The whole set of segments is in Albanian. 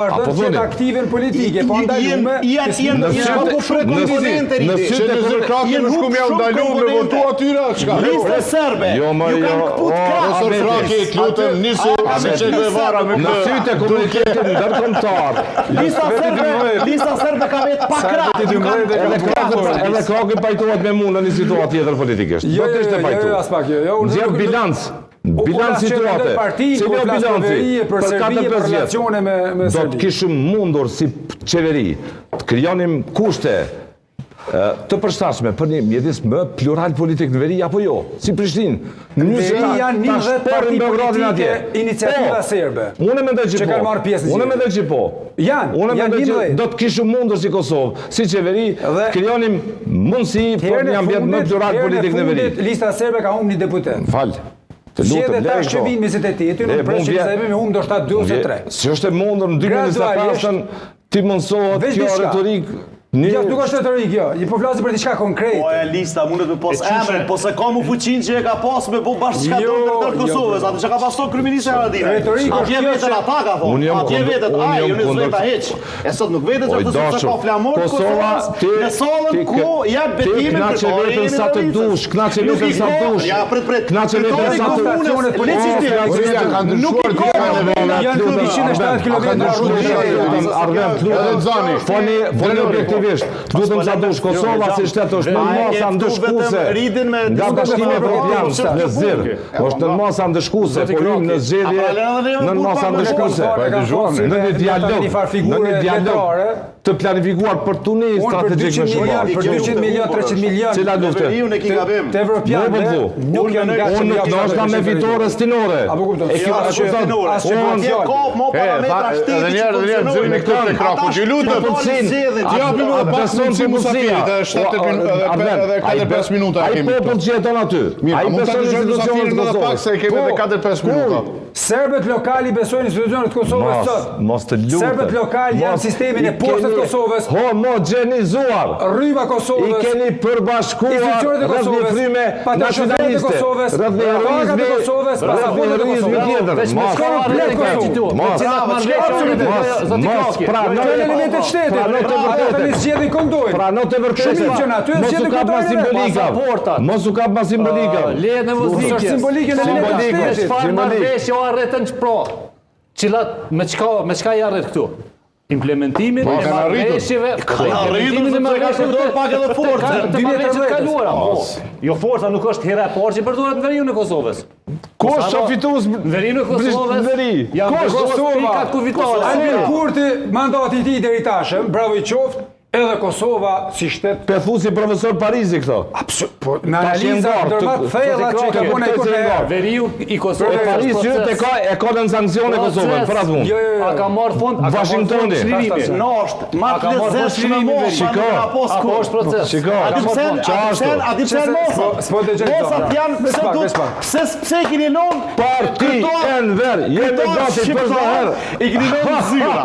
Vazhdon të jetë aktive në politike, po ndalume... Në sytë e Zërkraki në shku mja ndalume me votu atyra, qka? Liste serbe, ju kanë këput krasë. Zërkraki, të lutëm, nisu se qekve vara me në sytë e komunitetit ndërkombëtar. Lista serbe ka vetë pa krasë. Edhe Kraki pajtohet me mu në një situatë tjetër politikisht. Do të ishte pajtu. Nxjerr bilanc. Bilanc situate. Si do bilanci? Për 4-5 vjet. Do të kishim mundur si qeveri të krijonim kushte të përshtatshme për një mjedis më plural politik në veri apo jo? Si Prishtinë. Veri janë 20 parti politike iniciativa serbe. Unë mendoj që po. Unë mendoj që po. Unë mendoj që do të kishim mundur si Kosovë, si qeveri, të krijonim mundësi për një ambient më plural politik në veri. Lista serbe ka humbur një deputet. Fal. Zgjedhë tash që vinë me zitetit, në presin se me humbë do shta 2 ose 3. Si është e mundur në 2025 ti mundsohet kjo retorikë. Ja, nuk është retorik, jo. I po flasim për diçka konkrete. Po e lista mundet me pos emrin, po se ka mu fuqin që e ka pas me bu bashkë qka do në Kosovës, atë që ka pas tonë kryeministri Haradinaj. Atje vetën ata ka thonë, atje vetët, ju në zveta heq. E sot nuk vetët që të se ka flamur Kosovës, në solën ku jep betimin kërtori e sa të dush, knaqe vetën sa të dush. Ja, prit, knaqe vetën sa të dush. Të lutëm sa dush Kosova si shtetë është në masa ndëshkuse nga bashkime evropianë në zirë. është në masa ndëshkuse, po rrim në zgjedhje në masa ndëshkuse. Në një dialog të planifikuar për tunel strategjik me Shqipërinë. Për 200 milion, 300 milion. Cila luftë? Të evropianëve nuk janë nga që nuk është me fitore stinore. Apo kupton? Edhe njerë, zërin e këtë të kraku. Që lutëm, beson si Musafiri, dhe 4-5 minuta kemi. Ai popull që jeton aty. Ai beson në institucionet të Kosovës. Se kemi edhe 4-5 minuta. Serbët lokali besojnë institucionet të Kosovës sot. Mos të lutem. Serbët lokali janë sistemin e poshtë të Kosovës. Homogenizuar. Rryma Kosovës. I keni përbashkuar institucionet e Kosovës. Fryme nacionaliste. Rreth një heroizmi të Kosovës, pasaportët e Kosovës. Prano të vërtetë. Mos u kap ma simbolika. Lejet në vëzlikjes. Simbolike në lejet në shtetit. Çfarë marrëveshje o arretën që pro? Cilat me çka i arret këtu? Implementimin e marrëveshjeve. Implementimin e marrëveshjeve pak edhe forca. Të marrëveshjet kaluara. Jo, forca nuk është hera e parë që përdoret në veriun e Kosovës. Kush është fitues në veriun e Kosovës? Janë Kosova kuvitore. Albin Kurti, mandati i tij deri tashëm, bravo i qoftë. Edhe Kosova si shtet... Pethusi profesor Parizi këto. Po, në analiza dërmat thella që ka bune e veriu i Kosovës. Parizi e ka në sankcione Kosovën, për atë mund. A ka marrë fond, a ka marrë fond shlirimi. Nosht, ma të lezeshme mosh, ma në rapos ku. Apo është proces. A di pse mosat janë pse s'pse kini non Parti Enver, jemi gati për zahër. I kini non zyra.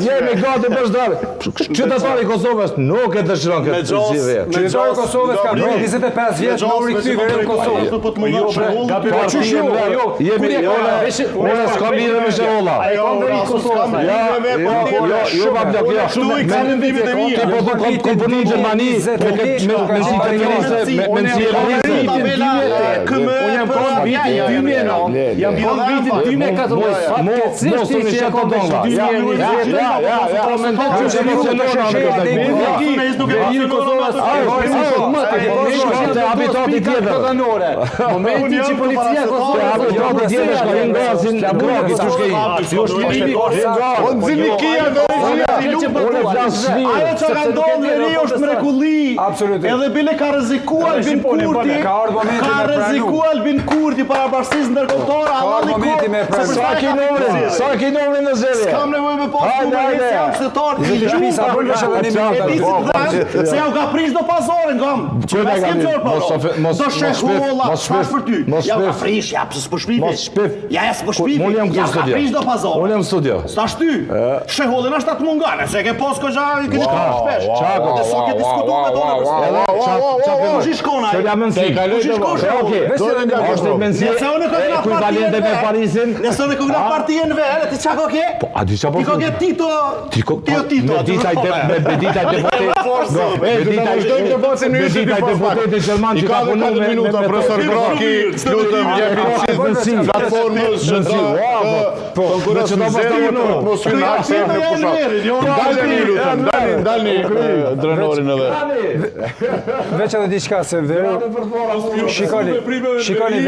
Jemi gati për zahër. Qytetari i Kosovës nuk e dëshiron këtë zgjidhje. Qytetari i Kosovës ka bërë 25 vjet në rikthyer verën Kosovës. Po të mundon Unë s'kam lidhje me Sheholla. Ai ka veri Kosovës. Jo, Kështu i kanë vendimet e mia. Ti po komponi në Gjermani me Unë jam konë vitin 2009, jam konë vitin 2014, që e konë momentin që policia ajo që ka ndonë veri është mrekulli. Edhe bile ka rrezikuar Albin Kurti. Ka rrezikuar Albin Kurti para bashkisë ndërkombëtare. Sa ki numrin në zgjedhje? S'kam nevojë me pas jam qytetar i gjumë. Se ja u ka prish do pasoren, gam. Që me s'kem qërë paro. Do sheholla, shpash për ty. Ja u ka frish, ja pësë s'po shpifi. Ja s'po shpifi. Ja u ka prish do pasoren. Unë jam studio. Sta shty. Shehollin është atë mungane, se ke pos këgja i këti ka shpesh. Dhe so ke diskutu me tonë. Që jam mënësim. Është mendje ekuivalente me Parisin. Nëse unë këna partien vetë, ti çka ke? Po, a di çfarë? Ti ke Tito. Me dita e deputetit Gjerman që ka punuar me minuta profesor Graki, lutem jepi çfarë platformës konkurrencë dalni drenorin edhe. Veç edhe diçka se Vero shikoni Vero shikoni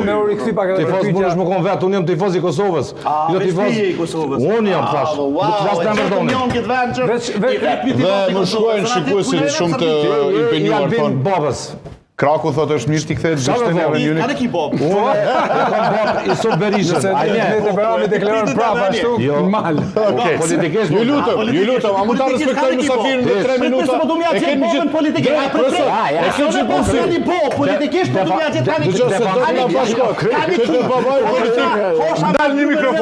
me u rikthy pak edhe tifoz mundesh më kon vet, unë jam tifoz i Kosovës. Jo tifoz i Kosovës. Unë jam thash. Nuk flas në emër Dhe më shkruajnë shikuesit shumë të impenjuar thonë. Babës. Kraku thotë është mirë ti kthehet Prishtinë në Unionit. Kanë ki bob. Unë e kam bërë i sot Berishën. Ne të bëra deklaron prapë ashtu mal. Politikisht. Ju lutem, a mund ta respektojmë mysafirin në 3 minuta? E kemi gjithë politikë. E kemi gjithë politikisht po do të ja jetë tani. Dëgjoj se do të na bashkohet. Këtë babaj politik. Dal një mikrofon.